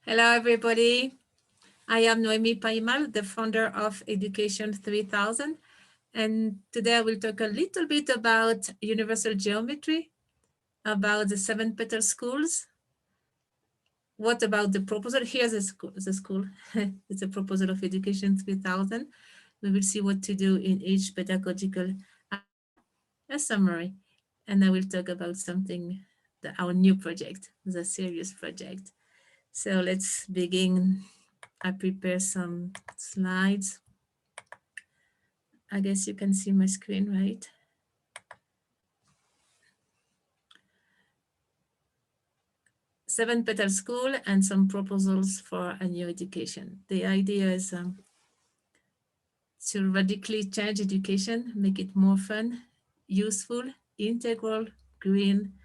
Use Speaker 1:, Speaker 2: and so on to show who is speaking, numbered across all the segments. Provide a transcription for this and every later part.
Speaker 1: Hello, everybody. I am Noemi Paymal, the founder of Education 3000. And today I will talk a little bit about universal geometry, about the 7 Petal schools. What about the proposal? Here's the school. It's a proposal of Education 3000. We will see what to do in each pedagogical a summary. And I will talk about something, our new project, the serious project. So let's begin. I prepare some slides. I guess you can see my screen, right? Seven Petal School and some proposals for a new education. The idea is to radically change education, make it more fun, useful, integral, green,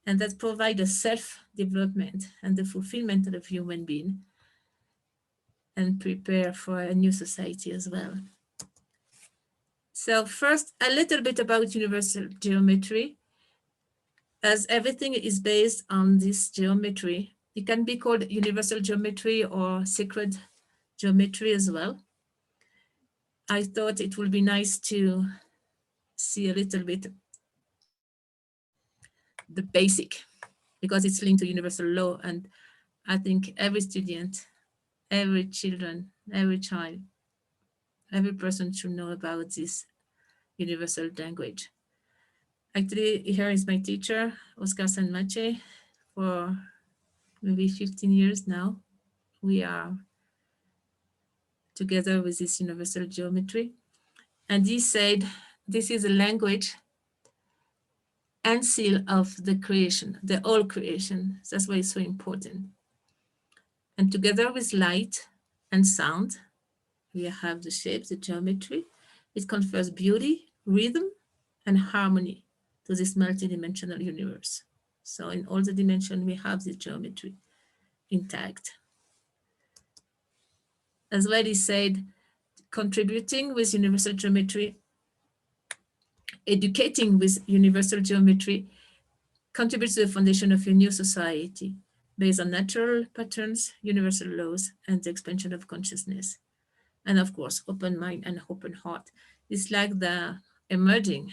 Speaker 1: and that provide a self-development and the fulfillment of the human being, and prepare for a new society as well. So first, a little bit about universal geometry. As everything is based on this geometry, it can be called universal geometry or sacred geometry as well. I thought it would be nice to see a little bit the basic, because it's linked to universal law. And I think every student, every children, every child, every person should know about this universal language. Actually, here is my teacher, Oscar Senmache, for maybe 15 years now. We are together with this universal geometry. And he said, this is a language and seal of the creation, the whole creation. That's why it's so important. And together with light and sound, we have the shapes, the geometry. It confers beauty, rhythm, and harmony to this multidimensional universe. So in all the dimensions, we have the geometry intact. As well, he said, contributing with universal geometry, educating with universal geometry contributes to the foundation of a new society based on natural patterns, universal laws, and the expansion of consciousness. And of course, open mind and open heart. It's like the emerging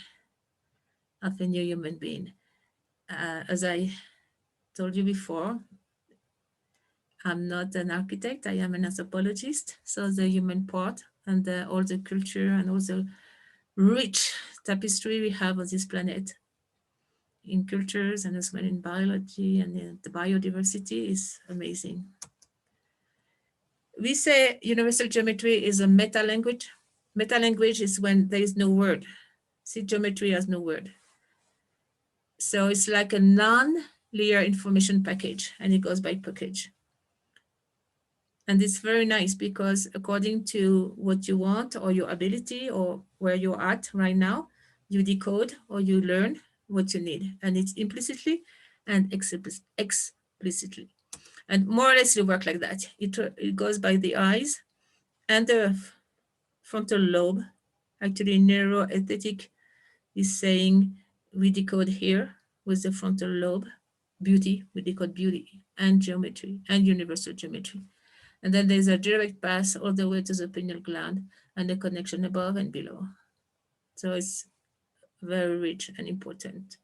Speaker 1: of a new human being. As I told you before, I'm not an architect, I am an anthropologist. So the human part and all the culture and all the rich tapestry we have on this planet in cultures and as well in biology and in the biodiversity is amazing. We say universal geometry is a meta language. Meta language is when there is no word. See, geometry has no word. So it's like a non-linear information package, and it goes by package. And it's very nice because according to what you want or your ability or where you're at right now, you decode or you learn what you need. And it's implicitly and explicitly. And more or less it works like that. It goes by the eyes and the frontal lobe. Actually, neuroaesthetic is saying we decode here with the frontal lobe, beauty, we decode beauty and geometry and universal geometry. And then there's a direct path all the way to the pineal gland and the connection above and below. So it's very rich and important.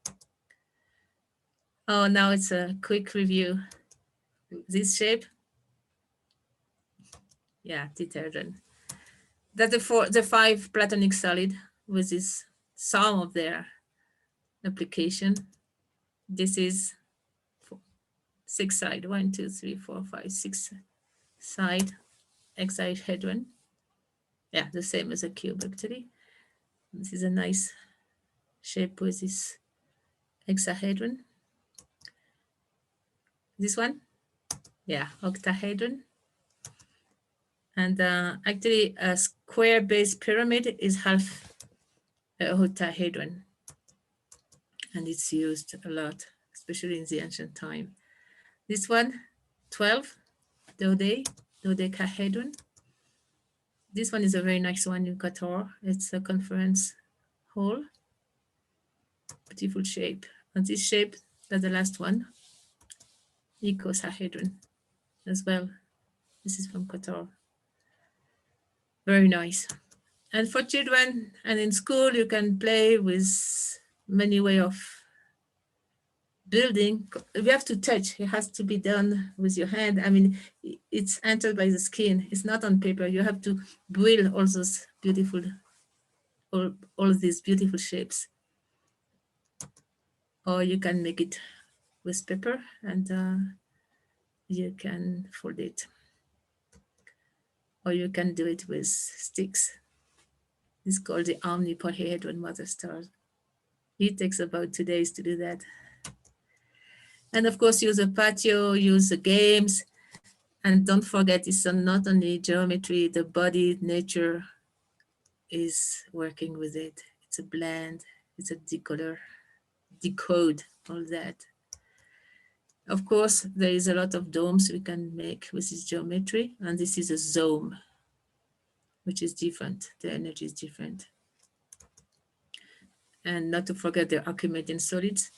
Speaker 1: Oh, now it's a quick review. This shape, yeah, detergent. That's the 5 platonic solid with this sum of their application. This is 6 side, 1, 2, 3, 4, 5, 6 side hexahedron. Yeah, the same as a cube actually. This is a nice shape with this hexahedron. This one, yeah, octahedron. And actually a square base pyramid is half a octahedron. And it's used a lot, especially in the ancient time. This one, 12, dodecahedron. This one is a very nice one in Qatar. It's a conference hall. Beautiful shape. And this shape, that's the last one, icosahedron. as well. This is from Qatar. Very nice. And for children and in school, you can play with many ways of building. You have to touch. It has to be done with your hand. I mean, it's entered by the skin. It's not on paper. You have to build all those beautiful, all these beautiful shapes. Or you can make it with paper and you can fold it. Or you can do it with sticks. It's called the omnipohedron mother stars. It takes about 2 days to do that. And of course, use a patio, use the games. And don't forget, it's not only geometry, the body, nature is working with it. It's a blend, it's a decoder, decode, all that. Of course, there is a lot of domes we can make with this geometry. And this is a zome, which is different. The energy is different. And not to forget the Archimedean solids.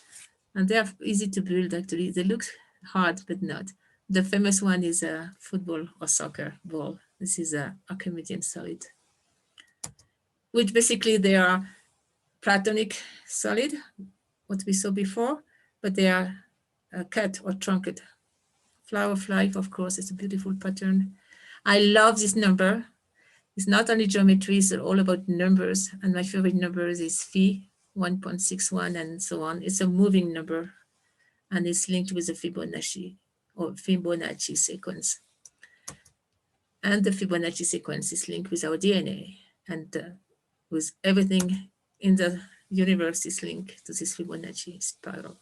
Speaker 1: And they are easy to build, actually. They look hard, but not. The famous one is a football or soccer ball. This is a Archimedean solid, which basically they are platonic solid, what we saw before, but they are cut or truncate. Flower of life, of course, is a beautiful pattern. I love this number. It's not only geometry, it's all about numbers. And my favorite number is phi, 1.61 and so on. It's a moving number and it's linked with the Fibonacci or Fibonacci sequence. And the Fibonacci sequence is linked with our DNA and with everything in the universe is linked to this Fibonacci spiral.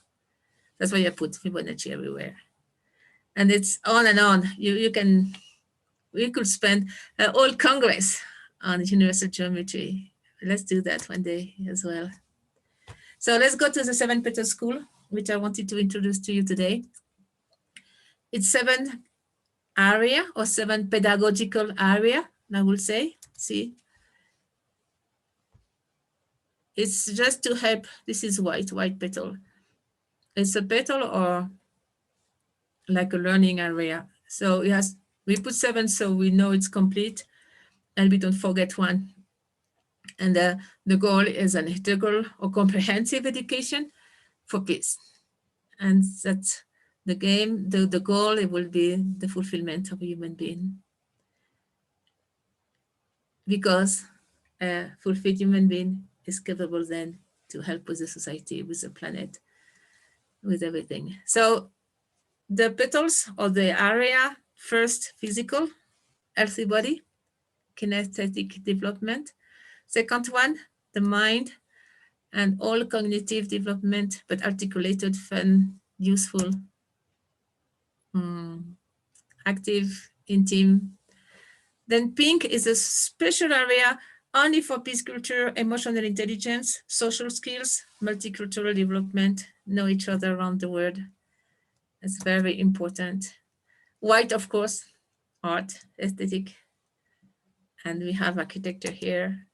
Speaker 1: That's why I put Fibonacci everywhere. And it's on and on. We could spend a whole Congress on universal geometry. Let's do that one day as well. So let's go to the 7 Petal School, which I wanted to introduce to you today. It's 7 area or 7 pedagogical area, I will say. See, it's just to help. This is white petal. It's a petal or like a learning area. So yes, we put 7 so we know it's complete and we don't forget one. And the goal is an integral or comprehensive education for peace. And that's the game, the goal, it will be the fulfillment of a human being. Because a fulfilled human being is capable then to help with the society, with the planet, with everything. So the petals or the area, first physical, healthy body, kinesthetic development. Second one, the mind and all cognitive development, but articulated, fun, useful, active, intimate. Then pink is a special area only for peace culture, emotional intelligence, social skills, multicultural development, know each other around the world. It's very important. White, of course, art, aesthetic. And we have architecture here.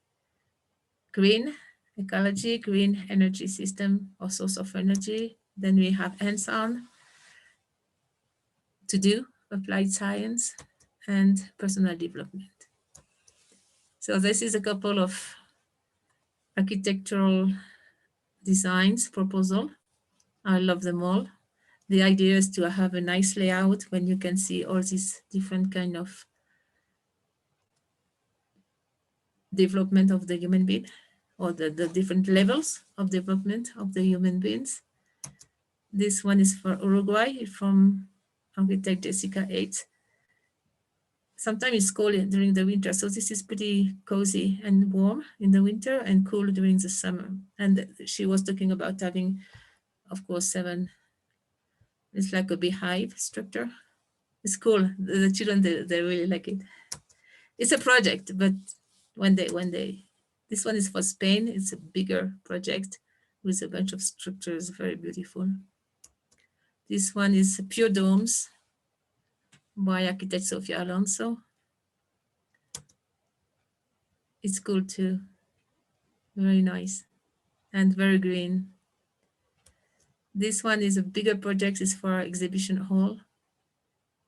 Speaker 1: Green, ecology, green energy system or source of energy. Then we have hands-on to do, applied science and personal development. So this is a couple of architectural designs proposal. I love them all. The idea is to have a nice layout when you can see all these different kind of development of the human being or the different levels of development of the human beings. This one is for Uruguay from architect Jessica 8. Sometimes it's cold during the winter, so this is pretty cozy and warm in the winter and cool during the summer. And she was talking about having, of course, 7. It's like a beehive structure. It's cool. The children, they really like it. It's a project, but one day. This one is for Spain. It's a bigger project with a bunch of structures, very beautiful. This one is Pure Domes by architect Sofia Alonso. It's cool too. Very nice and very green. This one is a bigger project. It's for exhibition hall.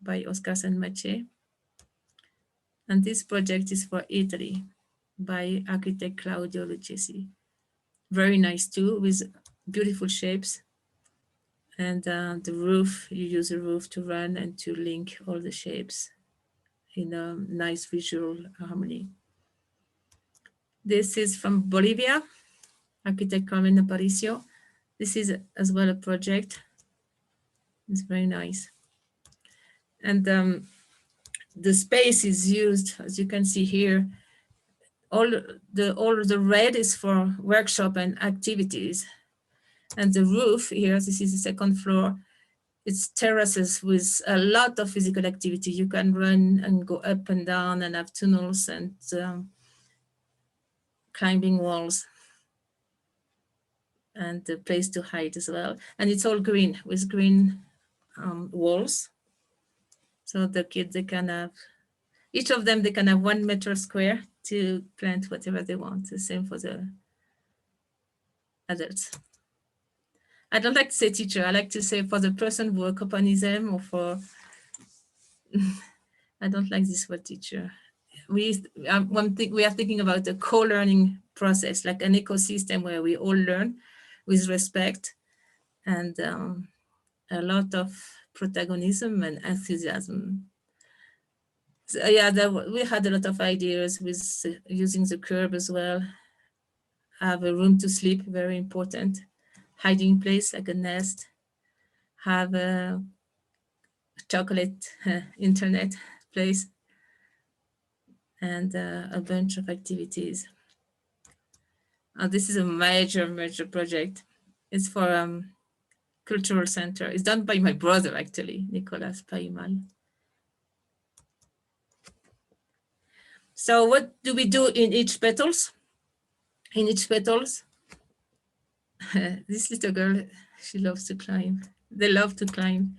Speaker 1: by Oscar Senmache. And this project is for Italy by architect Claudio Lucchesim. Very nice too, with beautiful shapes. And the roof, you use a roof to run and to link all the shapes in a nice visual harmony. This is from Bolivia, architect Carmen Aparricio. This is as well a project. It's very nice. And the space is used, as you can see here, all the red is for workshop and activities. And the roof here, this is the second floor, it's terraces with a lot of physical activity. You can run and go up and down and have tunnels and climbing walls and a place to hide as well. And it's all green with green walls. So the kids, they can have, each of them, they can have 1 meter square to plant whatever they want. The same for the adults. I don't like to say teacher. I like to say for the person who accompanies them, or for, I don't like this word teacher. We are thinking about a co-learning process, like an ecosystem where we all learn with respect and a lot of protagonism and enthusiasm. So, yeah, we had a lot of ideas with using the curb as well. Have a room to sleep, very important. Hiding place like a nest. Have a chocolate internet place. And a bunch of activities. This is a major project. It's for cultural center. It's done by my brother, actually, Nicolas Paymal. So what do we do in each petals? In each petals, this little girl, she loves to climb. They love to climb.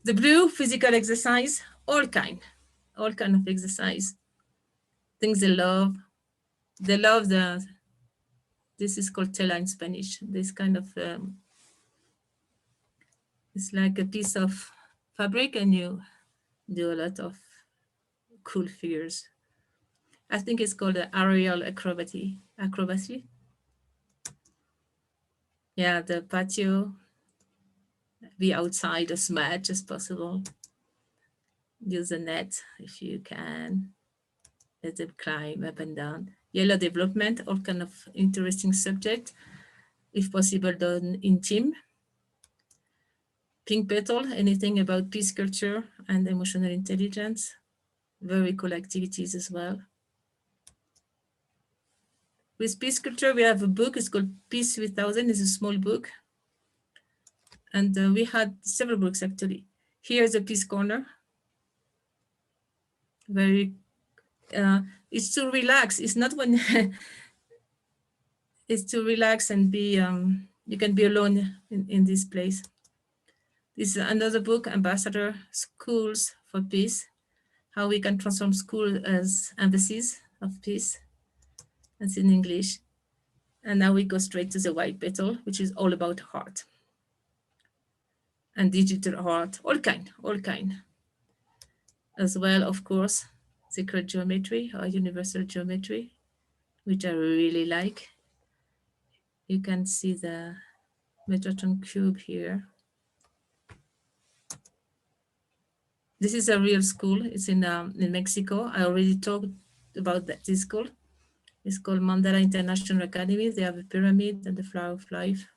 Speaker 1: The blue, physical exercise, all kind of exercise. Things they love. They love this is called tela in Spanish. This kind of, it's like a piece of fabric and you do a lot of cool figures. I think it's called aerial acrobacy. Yeah, the patio, be outside as much as possible. Use a net if you can. Let them climb up and down. Yellow development, all kind of interesting subject, if possible done in team. Pink petal, anything about peace culture and emotional intelligence. Very cool activities as well. With peace culture, we have a book, it's called Peace 3000, it's a small book. And we had several books actually. Here's a peace corner. Very, it's to relax. It's not when, it's to relax and be, you can be alone in this place. This is another book, Ambassador Schools for Peace, how we can transform school as embassies of peace. That's in English. And now we go straight to the white petal, which is all about heart and digital art, all kind. As well, of course, sacred geometry or universal geometry, which I really like. You can see the Metatron cube here. This is a real school. It's in Mexico. I already talked about this school. It's called Mandala International Academy. They have a pyramid and the flower of life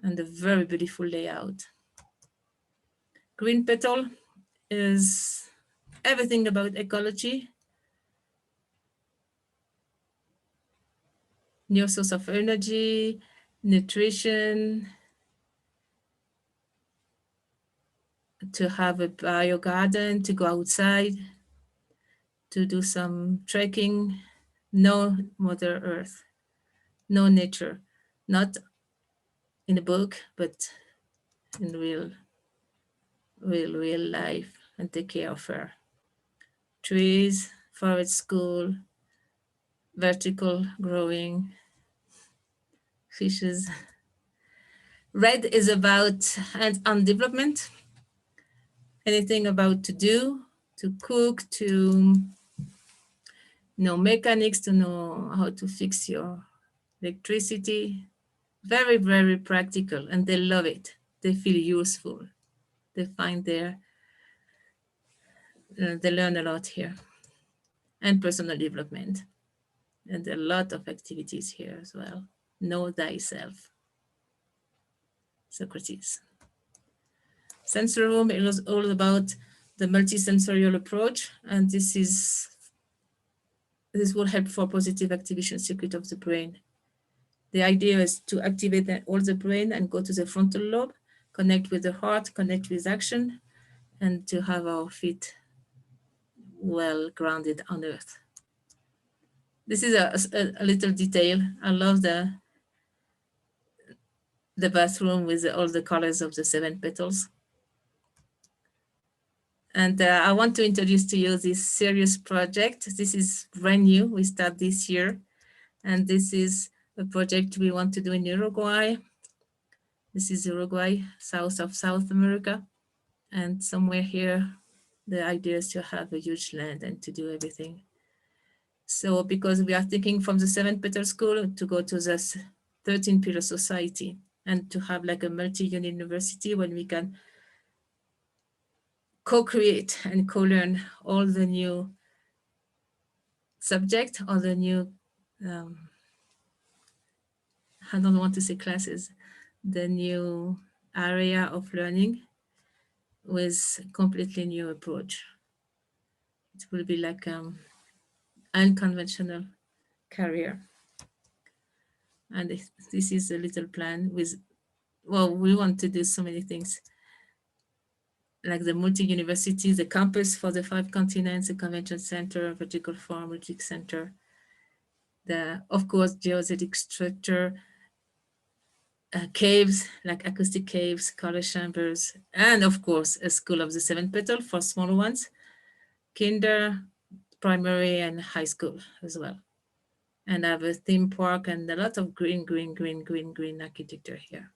Speaker 1: and a very beautiful layout. Green petal is everything about ecology, new source of energy, nutrition, to have a bio garden, to go outside, to do some trekking, no Mother Earth, no nature, not in a book, but in real life, and take care of her. Trees, forest school, vertical growing, fishes. Red is about hands-on development. anything about to do, to cook, to know mechanics, to know how to fix your electricity. Very, very practical, and they love it. They feel useful. They find they learn a lot here. And personal development. And a lot of activities here as well. Know thyself. Socrates. Sensory room, it was all about the multisensorial approach, and this will help for positive activation circuit of the brain. The idea is to activate all the brain and go to the frontal lobe, connect with the heart, connect with action, and to have our feet well grounded on earth. This is a little detail. I love the bathroom with all the colors of the 7 petals. And I want to introduce to you this serious project. This is brand new. We start this year. And this is a project we want to do in Uruguay. This is Uruguay, south of South America. And somewhere here, the idea is to have a huge land and to do everything. So because we are thinking from the 7 Petal School to go to the 13 Pillar Society and to have like a multi-unit university when we can co-create and co-learn all the new subject, all the new, I don't want to say classes, the new area of learning with completely new approach. It will be like unconventional career. And this is a little plan with, well, we want to do so many things, like the multi-university, the campus for the 5 continents, the convention center, vertical farm, logic center, of course, geodetic structure, caves, like acoustic caves, color chambers, and of course, a school of the 7 petal for small ones, kinder, primary, and high school as well. And I have a theme park and a lot of green architecture here.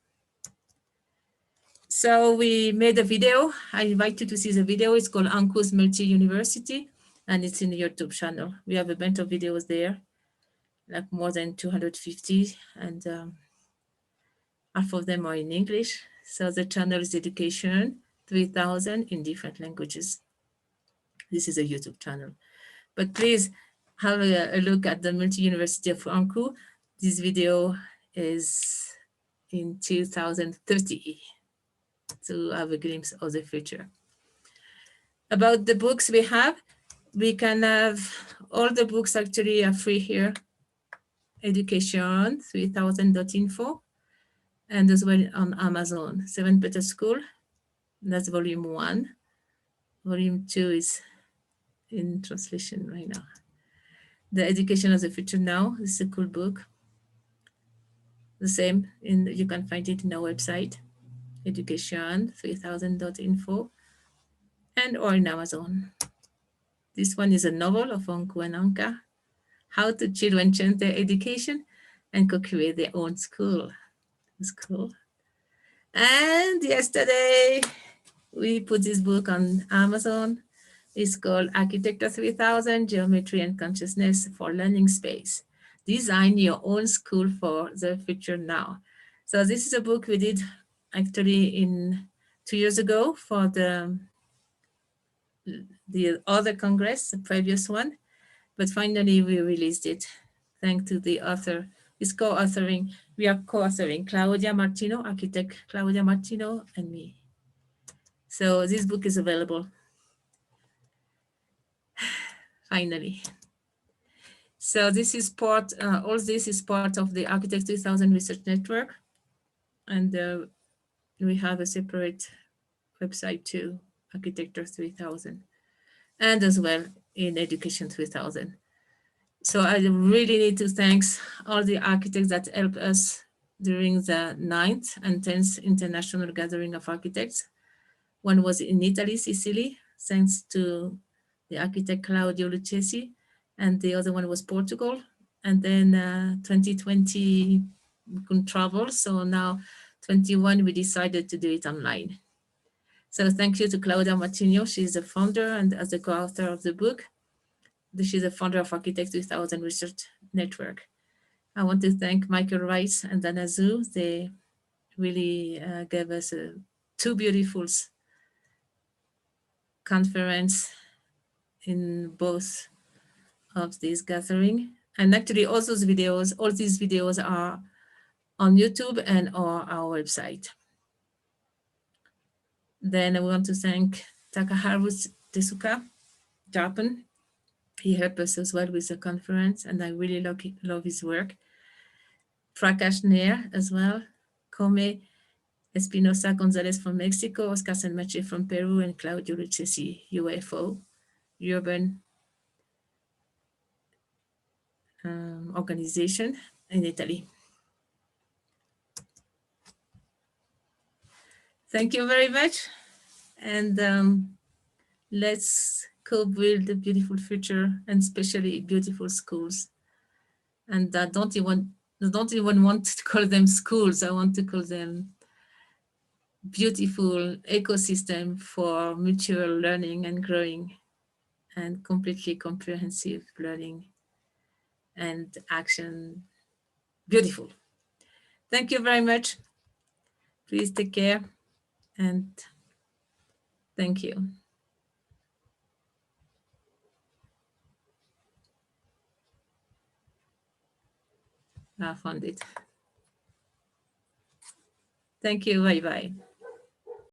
Speaker 1: So we made a video. I invite you to see the video. It's called Anku's Multi-University, and it's in the YouTube channel. We have a bunch of videos there, like more than 250, and half of them are in English. So the channel is Education 3000 in different languages. This is a YouTube channel. But please have a look at the Multi-University of Anku. This video is in 2030 to have a glimpse of the future. About the books we can have all the books actually are free here. Education 3000.info and as well on Amazon. 7 Petal School, that's volume 1. Volume 2 is in translation right now. The Education of the Future Now, this is a cool book. The same, you can find it in our website, education 3000.info, and or in Amazon. This one is a novel of Anku and Anka, How to Children Change Their Education and Co-Create Their Own School. It's cool. And yesterday, we put this book on Amazon. It's called Architecture 3000, Geometry and Consciousness for Learning Space. Design your own school for the future now. So this is a book we did actually 2 years ago for the other Congress, the previous one, but finally we released it thanks to the author. It's co-authoring, we are co-authoring Claudia Martino, architect Claudia Martino, and me. So this book is available. Finally. So this is part, all this is part of the Architect 3000 Research Network. And we have a separate website too, Architecture 3000, and as well in Education 3000. So I really need to thank all the architects that helped us during the 9th and 10th International Gathering of Architects. One was in Italy, Sicily, thanks to the architect Claudio Lucchesim, and the other one was Portugal. And then 2020, we couldn't travel, so now 21, we decided to do it online. So thank you to Claudia Martino. She's the founder and as the co-author of the book. She's the founder of Architects 2000 Research Network. I want to thank Michael Rice and Dana Zhu. They really gave us two beautiful conference in both of this gathering. And actually all these videos are on YouTube and on our website. Then I want to thank Takaharu Tezuka, Japan. He helped us as well with the conference, and I really love his work. Prakash Nair as well, Come Espinosa Gonzalez from Mexico, Oscar Senmache from Peru, and Claudio Lucchesim, UFO, Urban Organization in Italy. Thank you very much. And let's co-build a beautiful future and especially beautiful schools. And I don't even want to call them schools. I want to call them beautiful ecosystem for mutual learning and growing and completely comprehensive learning and action. Beautiful. Thank you very much. Please take care and thank you. I found it. Thank you. Bye-bye.